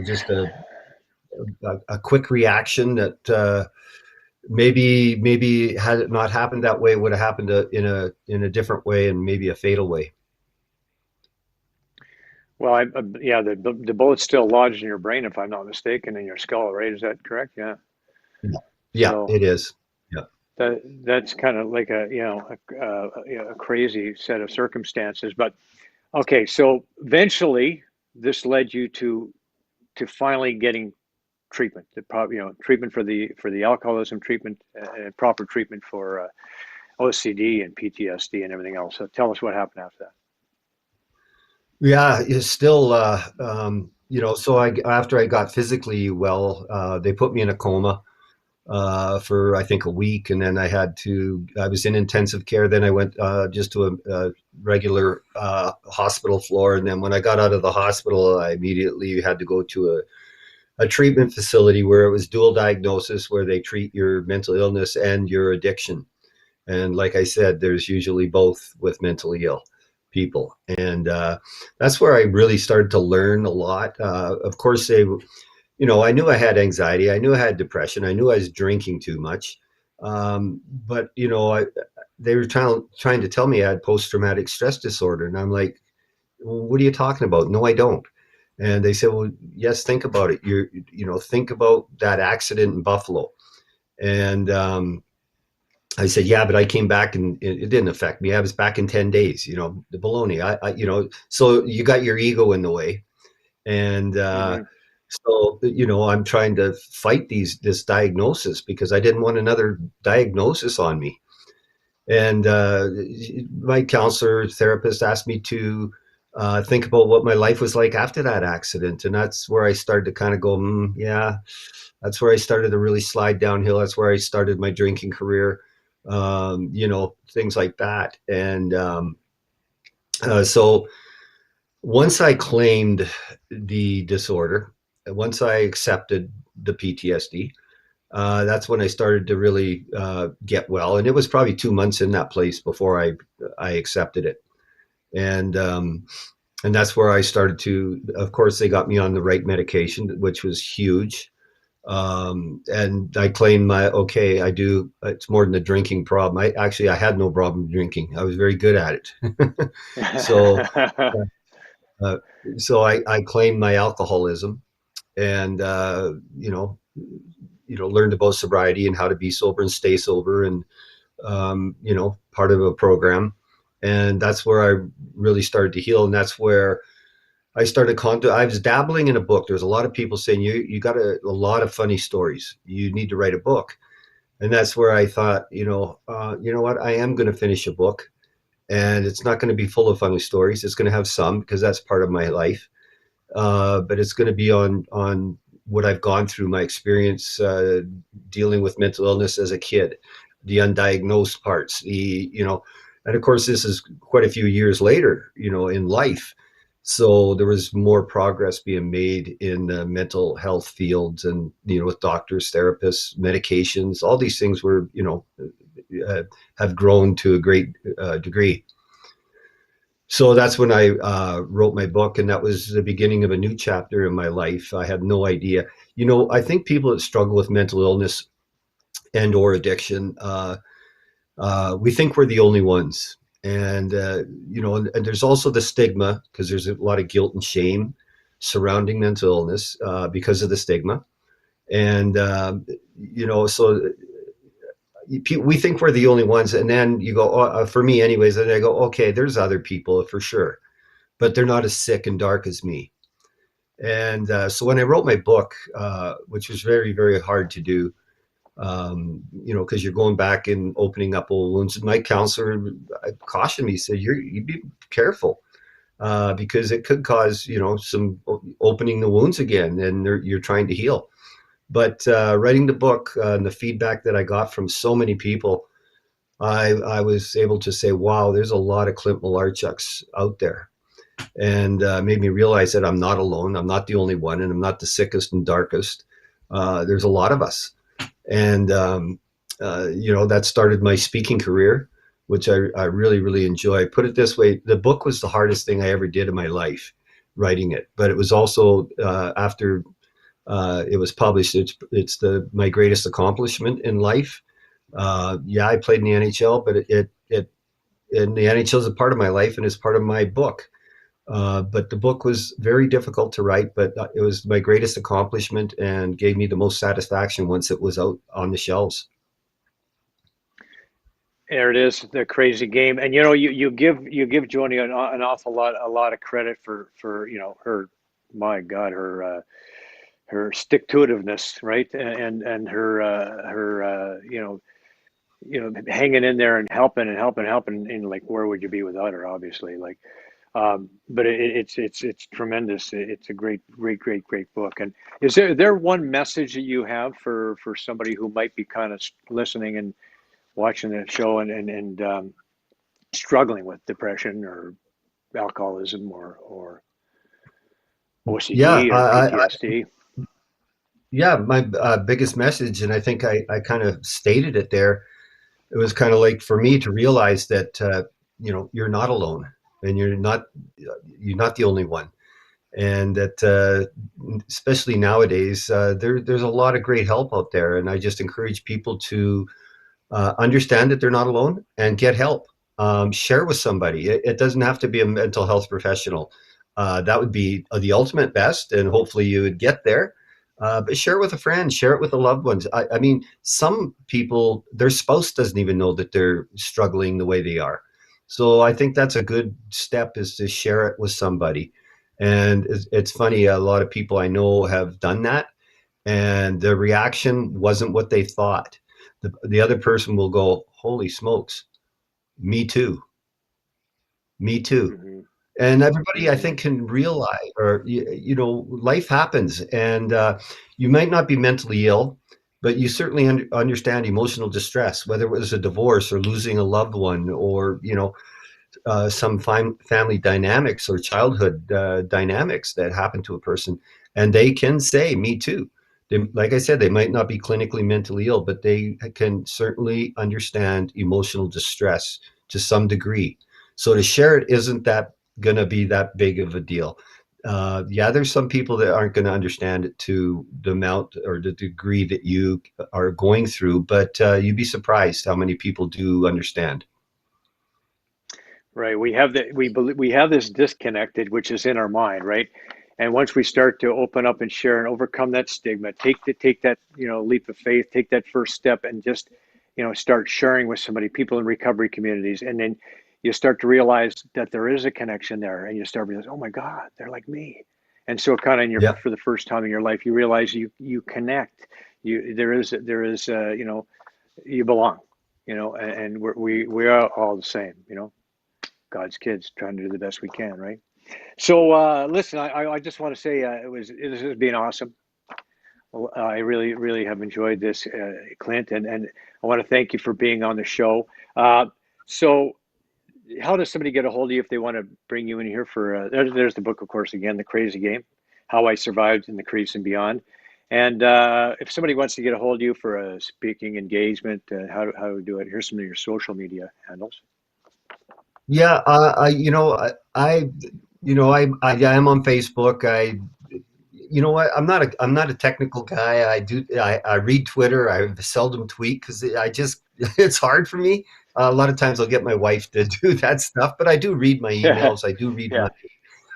just a quick reaction that maybe had it not happened that way, it would have happened in a different way, and maybe a fatal way. Well, yeah, the bullet's still lodged in your brain, if I'm not mistaken, in your skull, right? Is that correct? Yeah. Yeah, yeah, So it is. Yeah. that's kind of like a crazy set of circumstances. But okay, so eventually this led you to finally getting treatment, treatment for the alcoholism, treatment, proper treatment for OCD and PTSD and everything else. So tell us what happened after that. Yeah, it's still, so after I got physically well, they put me in a coma. for I think a week, and then I was in intensive care. Then I went just to a regular hospital floor, and then when I got out of the hospital, I immediately had to go to a treatment facility where it was dual diagnosis, where they treat your mental illness and your addiction. And like I said, there's usually both with mentally ill people, and that's where I really started to learn a lot. Of course, I knew I had anxiety. I knew I had depression. I knew I was drinking too much. But they were trying to tell me I had post traumatic stress disorder, and I'm like, well, what are you talking about? No, I don't. And they said, well, yes, think about it. Think about that accident in Buffalo. And I said, yeah, but I came back and it didn't affect me. I was back in 10 days, the baloney. So you got your ego in the way. And Hmm. so, I'm trying to fight this diagnosis because I didn't want another diagnosis on me. And my counselor, therapist asked me to think about what my life was like after that accident. And that's where I started to kind of go, yeah, that's where I started to really slide downhill. That's where I started my drinking career, things like that. And so once I claimed the disorder, once I accepted the PTSD, that's when I started to really get well. And it was probably 2 months in that place before I accepted it. And and that's where I started to. Of course, they got me on the right medication, which was huge. And I claimed okay, I do. It's more than a drinking problem. I had no problem drinking. I was very good at it. So. Uh, so I claimed my alcoholism, and learned about sobriety and how to be sober and stay sober, and part of a program. And that's where I really started to heal, and that's where I started I was dabbling in a book. There's a lot of people saying you got a lot of funny stories. You need to write a book, and that's where I thought, you know what, I am going to finish a book, and it's not going to be full of funny stories. It's going to have some because that's part of my life, but it's going to be on what I've gone through, my experience dealing with mental illness as a kid, the undiagnosed parts, and of course this is quite a few years later, in life. So there was more progress being made in the mental health fields, and with doctors, therapists, medications, all these things were, uh, have grown to a great degree. So that's when I wrote my book, and that was the beginning of a new chapter in my life. I had no idea. I think people that struggle with mental illness and or addiction, we think we're the only ones. And, and there's also the stigma, because there's a lot of guilt and shame surrounding mental illness because of the stigma. And, so we think we're the only ones. And then you go, for me anyways, and I go, okay, there's other people for sure, but they're not as sick and dark as me. And so when I wrote my book, which was very, very hard to do, because you're going back and opening up old wounds. My counselor cautioned me, said, you be careful because it could cause, some opening the wounds again, and you're trying to heal. But writing the book and the feedback that I got from so many people, I was able to say, wow, there's a lot of Clint Malarchuks out there, and made me realize that I'm not alone. I'm not the only one, and I'm not the sickest and darkest. There's a lot of us, and that started my speaking career, which I really, really enjoy. Put it this way: the book was the hardest thing I ever did in my life, writing it. But it was also after it was published, it's my greatest accomplishment in life. Yeah, I played in the NHL, but it and the NHL is a part of my life and it's part of my book. But the book was very difficult to write, but it was my greatest accomplishment and gave me the most satisfaction once it was out on the shelves. There it is, the crazy game. And you give Joni an awful lot of credit for her, my God, her stick to itiveness, right? And her hanging in there and helping and helping. And like, where would you be without her? Obviously, like, But it's tremendous. It's a great book. And is there one message that you have for somebody who might be kind of listening and watching the show and struggling with depression or alcoholism or Yeah, OCD or PTSD? yeah. My biggest message, and I think I kind of stated it there. It was kind of like for me to realize that you're not alone, and you're not the only one, and that especially nowadays there's a lot of great help out there, and I just encourage people to understand that they're not alone and get help. Share with somebody. It doesn't have to be a mental health professional. That would be the ultimate best, and hopefully you would get there. But share it with a friend, share it with the loved ones. I mean, some people, their spouse doesn't even know that they're struggling the way they are. So I think that's a good step, is to share it with somebody. And it's funny, a lot of people I know have done that, and the reaction wasn't what they thought. The other person will go, "Holy smokes, me too, me too." Hmm. And everybody, I Hmm. think, can realize, or life happens, and you might not be mentally ill, but you certainly understand emotional distress, whether it was a divorce or losing a loved one, or some family dynamics or childhood dynamics that happen to a person, and they can say, "Me too." Like I said, they might not be clinically mentally ill, but they can certainly understand emotional distress to some degree. So to share it isn't that going to be that big of a deal. Yeah, there's some people that aren't going to understand it to the amount or the degree that you are going through, but you'd be surprised how many people do understand. Right. We have this disconnected, which is in our mind, right? And once we start to open up and share and overcome that stigma, take that leap of faith, take that first step, and just start sharing with somebody, people in recovery communities, and then you start to realize that there is a connection there, and you start realizing, oh my God, they're like me. And so, kind of Yeah. for the first time in your life, you realize you connect. There is you belong, and we are all the same, God's kids trying to do the best we can, right? So, listen, I just want to say this has been awesome. I really have enjoyed this, Clint, and I want to thank you for being on the show. So, how does somebody get a hold of you if they want to bring you in here for? There's the book, of course, again, The Crazy Game: How I Survived in the Crease and Beyond. And if somebody wants to get a hold of you for a speaking engagement, how to do it? Here's some of your social media handles. Yeah, I am on Facebook. You know what? I'm not a technical guy. I read Twitter. I seldom tweet because it's hard for me. A lot of times I'll get my wife to do that stuff, but I do read my Yeah, emails. yeah.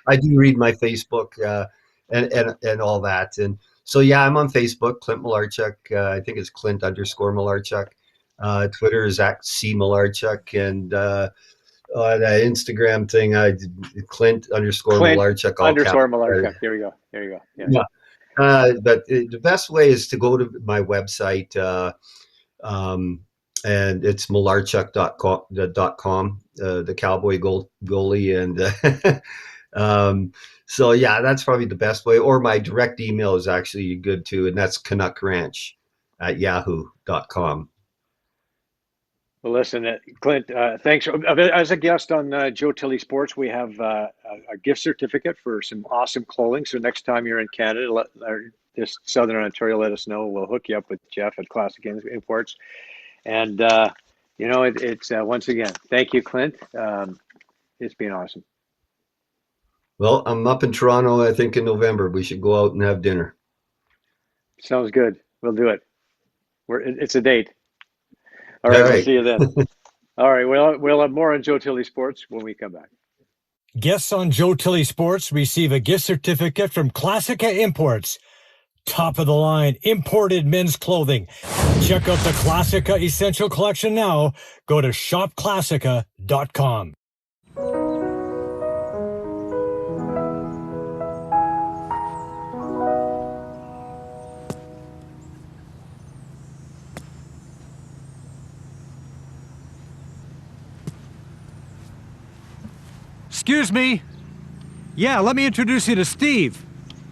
I do read my Facebook, and all that. And so yeah, I'm on Facebook, Clint Malarchuk. I think it's Clint_Malarchuk. Twitter is at C Malarchuk, and that Instagram thing, Clint underscore Clint Malarchuk, all caps. underscore Malarchuk. There we go. There you go. Yeah. Yeah. But the best way is to go to my website, um, and it's malarchuk.com, the cowboy goalie. And so, yeah, that's probably the best way. Or my direct email is actually good too, and that's canuckranch@yahoo.com. Well, listen, Clint, thanks. As a guest on Joe Tilley Sports, we have a gift certificate for some awesome clothing. So next time you're in Canada, or this Southern Ontario, let us know. We'll hook you up with Jeff at Classic Imports. And, it's once again, thank you, Clint. It's been awesome. Well, I'm up in Toronto, I think in November. We should go out and have dinner. Sounds good. We'll do it. It's a date. All All right. We'll right. see you then. All right. We'll have more on Joe Tilley Sports when we come back. Guests on Joe Tilley Sports receive a gift certificate from Classica Imports. Top of the line imported men's clothing. Check out the Classica Essential Collection now. Go to shopclassica.com. Excuse me. Yeah, let me introduce you to Steve.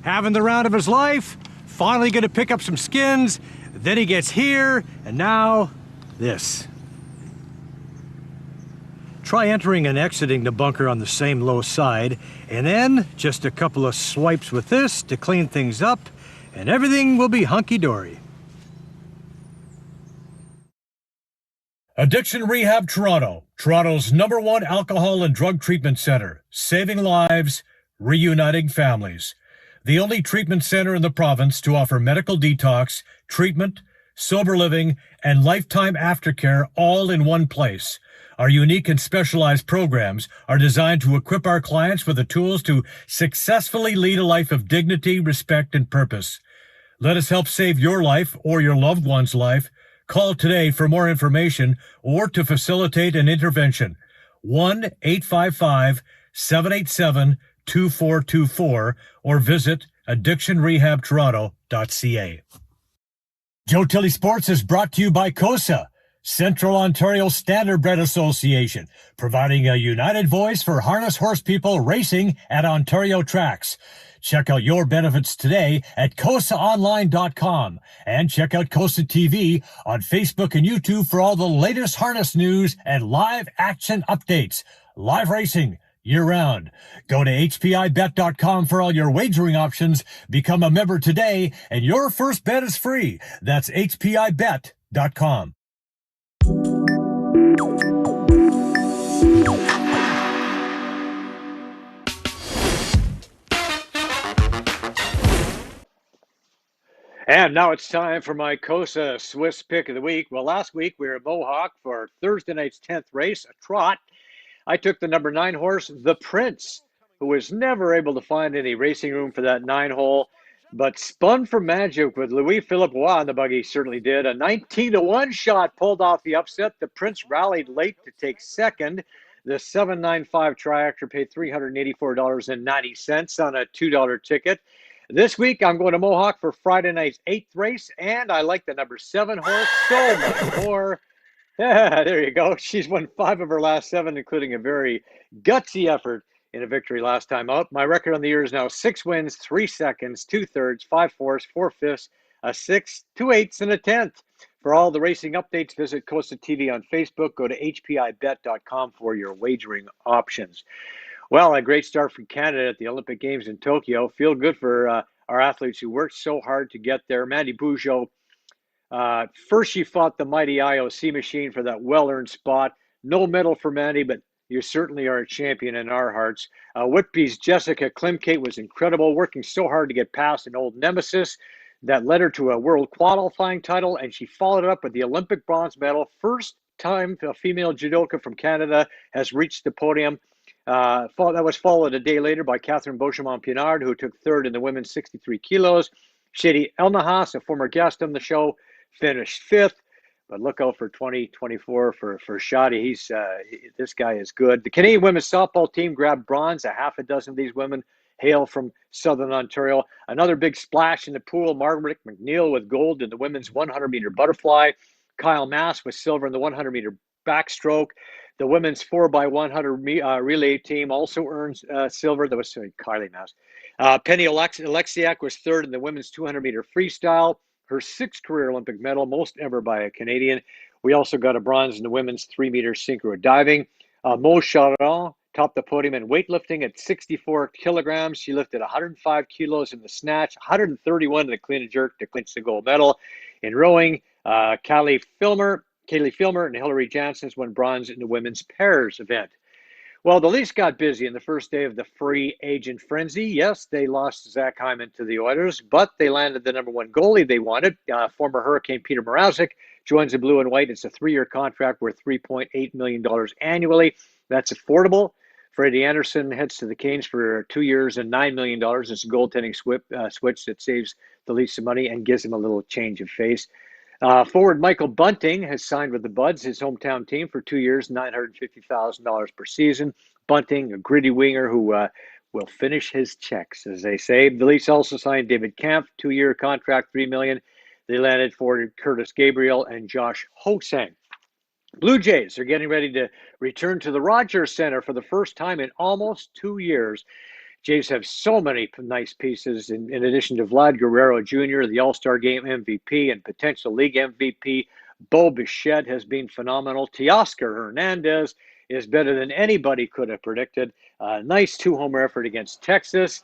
Having the round of his life, finally gonna pick up some skins, then he gets here, and now this. Try entering and exiting the bunker on the same low side, and then just a couple of swipes with this to clean things up, and everything will be hunky-dory. Addiction Rehab Toronto, Toronto's #1 alcohol and drug treatment center, saving lives, reuniting families. The only treatment center in the province to offer medical detox, treatment, sober living, and lifetime aftercare all in one place. Our unique and specialized programs are designed to equip our clients with the tools to successfully lead a life of dignity, respect, and purpose. Let us help save your life or your loved one's life. Call today for more information or to facilitate an intervention. 1-855-787-2424 or visit addictionrehabtoronto.ca. Joe Tilley Sports is brought to you by COSA, Central Ontario Standardbred Association, providing a united voice for harness horse people racing at Ontario tracks. Check out your benefits today at COSAonline.com and check out COSA TV on Facebook and YouTube for all the latest harness news and live action updates. Live racing year-round. Go to hpibet.com for all your wagering options. Become a member today, and your first bet is free. That's hpibet.com. And now it's time for my COSA Swiss pick of the week. Well, last week we were at Mohawk for Thursday night's 10th race, a trot. I took the number 9 horse, The Prince, who was never able to find any racing room for that 9-hole, but spun for magic with Louis-Philippe Roy on the buggy, certainly did. A 19-1 shot pulled off the upset. The Prince rallied late to take second. The 795 Triactor paid $384.90 on a $2 ticket. This week, I'm going to Mohawk for Friday night's 8th race, and I like the number 7 horse so much more. Yeah, there you go. She's won 5 of her last 7, including a very gutsy effort in a victory last time out. My record on the year is now 6 wins, 3 seconds, 2 thirds, 5 fourths, 4 fifths, a 6, 2 eighths, and a 10th. For all the racing updates, visit Costa TV on Facebook. Go to hpibet.com for your wagering options. Well, a great start for Canada at the Olympic Games in Tokyo. Feel good for our athletes who worked so hard to get there. Mandy Bujold, first she fought the mighty IOC machine for that well-earned spot. No medal for Mandy, but you certainly are a champion in our hearts. Whitby's Jessica Klimkate was incredible, working so hard to get past an old nemesis that led her to a world qualifying title, and she followed it up with the Olympic bronze medal. First time a female judoka from Canada has reached the podium. That was followed a day later by Catherine Beauchemin-Pinard, who took third in the women's 63 kilos. Shady Elnahas, a former guest on the show, finished 5th. But look out for 2024 for Shadi. This guy is good. The Canadian women's softball team grabbed bronze. A half a dozen of these women hail from Southern Ontario. Another big splash in the pool. Margaret McNeil with gold in the women's 100-meter butterfly. Kyle Mass with silver in the 100-meter backstroke. The women's 4x100 relay team also earns silver. That was Kylie Mass. Penny Alexiak was third in the women's 200-meter freestyle. Her 6th career Olympic medal, most ever by a Canadian. We also got a bronze in the women's 3-meter synchro diving. Mo Charon topped the podium in weightlifting at 64 kilograms. She lifted 105 kilos in the snatch, 131 in the clean and jerk to clinch the gold medal. In rowing, Kaylee Filmer and Hillary Janssens won bronze in the women's pairs event. Well, the Leafs got busy in the first day of the free agent frenzy. Yes, they lost Zach Hyman to the Oilers, but they landed the number 1 goalie they wanted. Former Hurricane Peter Mrazek joins the Blue and White. It's a 3-year contract worth $3.8 million annually. That's affordable. Freddie Anderson heads to the Canes for 2 years and $9 million. It's a goaltending switch that saves the Leafs some money and gives them a little change of face. Forward Michael Bunting has signed with the Buds, his hometown team, for 2 years, $950,000 per season. Bunting, a gritty winger who will finish his checks, as they say. The Leafs also signed David Kampf, 2-year contract, $3 million. They landed forward Curtis Gabriel and Josh Hosang. Blue Jays are getting ready to return to the Rogers Center for the first time in almost 2 years. Jays have so many nice pieces in addition to Vlad Guerrero Jr., the All-Star Game MVP and potential league MVP. Bo Bichette has been phenomenal. Teoscar Hernandez is better than anybody could have predicted. Nice two-homer effort against Texas.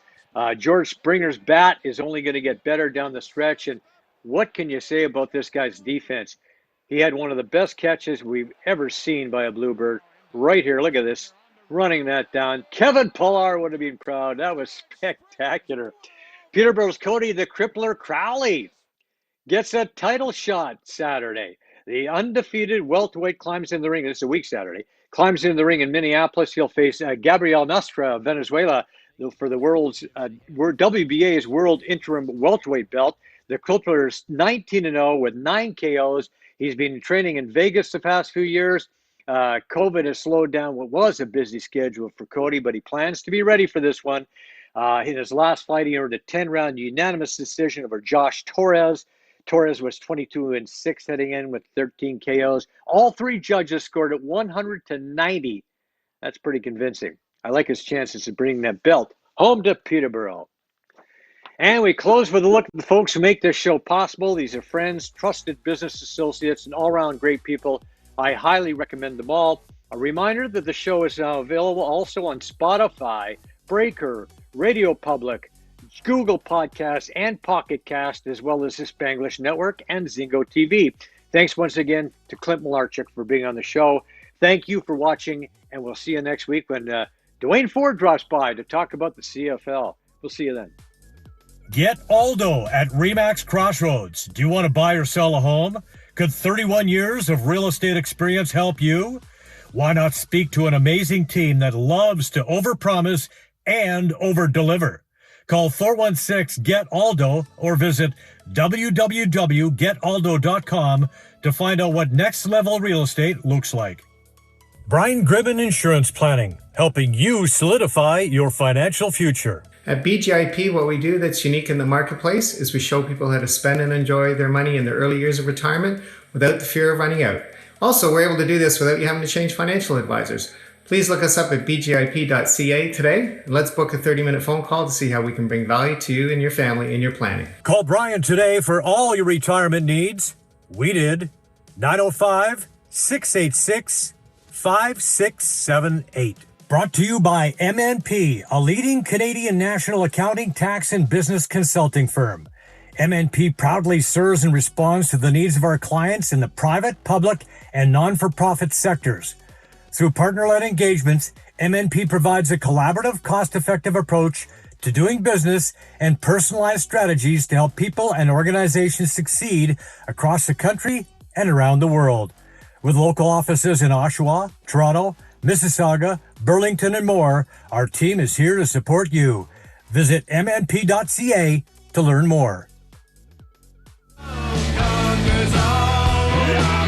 George Springer's bat is only going to get better down the stretch. And what can you say about this guy's defense? He had one of the best catches we've ever seen by a Bluebird. Right here, look at this, running that down. Kevin Pillar would have been proud. That was spectacular. Peterborough's Cody the Crippler Crowley gets a title shot Saturday. The undefeated welterweight climbs in the ring. This is a week Saturday. Climbs in the ring in Minneapolis. He'll face Gabriel Nastra of Venezuela for the WBA's world interim welterweight belt. The Crippler is 19-0 with 9 KOs. He's been training in Vegas the past few years. COVID has slowed down what was a busy schedule for Cody, but he plans to be ready for this one. In his last fight, he earned a 10-round unanimous decision over Josh Torres. Torres was 22-6 heading in with 13 KOs. All three judges scored at 100-90. That's pretty convincing. I like his chances of bringing that belt home to Peterborough. And we close with a look at the folks who make this show possible. These are friends, trusted business associates, and all-around great people. I highly recommend them all. A reminder that the show is now available also on Spotify, Breaker, Radio Public, Google Podcasts, and Pocket Cast, as well as the Spanglish Network and Zingo TV. Thanks once again to Clint Malarchuk for being on the show. Thank you for watching, and we'll see you next week when Dwayne Ford drops by to talk about the CFL. We'll see you then. Get Aldo at Remax Crossroads. Do you want to buy or sell a home? Could 31 years of real estate experience help you? Why not speak to an amazing team that loves to overpromise and overdeliver? Call 416-GET-ALDO or visit www.getaldo.com to find out what next-level real estate looks like. Brian Gribben Insurance Planning, helping you solidify your financial future. At BGIP, what we do that's unique in the marketplace is we show people how to spend and enjoy their money in their early years of retirement without the fear of running out. Also, we're able to do this without you having to change financial advisors. Please look us up at bgip.ca today, and let's book a 30-minute phone call to see how we can bring value to you and your family in your planning. Call Brian today for all your retirement needs. We did. 905-686-5678. Brought to you by MNP, a leading Canadian national accounting, tax, and business consulting firm. MNP proudly serves and responds to the needs of our clients in the private, public, and non-for-profit sectors. Through partner-led engagements, MNP provides a collaborative, cost-effective approach to doing business and personalized strategies to help people and organizations succeed across the country and around the world. With local offices in Oshawa, Toronto, Mississauga, Burlington, and more, our team is here to support you. Visit mnp.ca to learn more. Conquers all.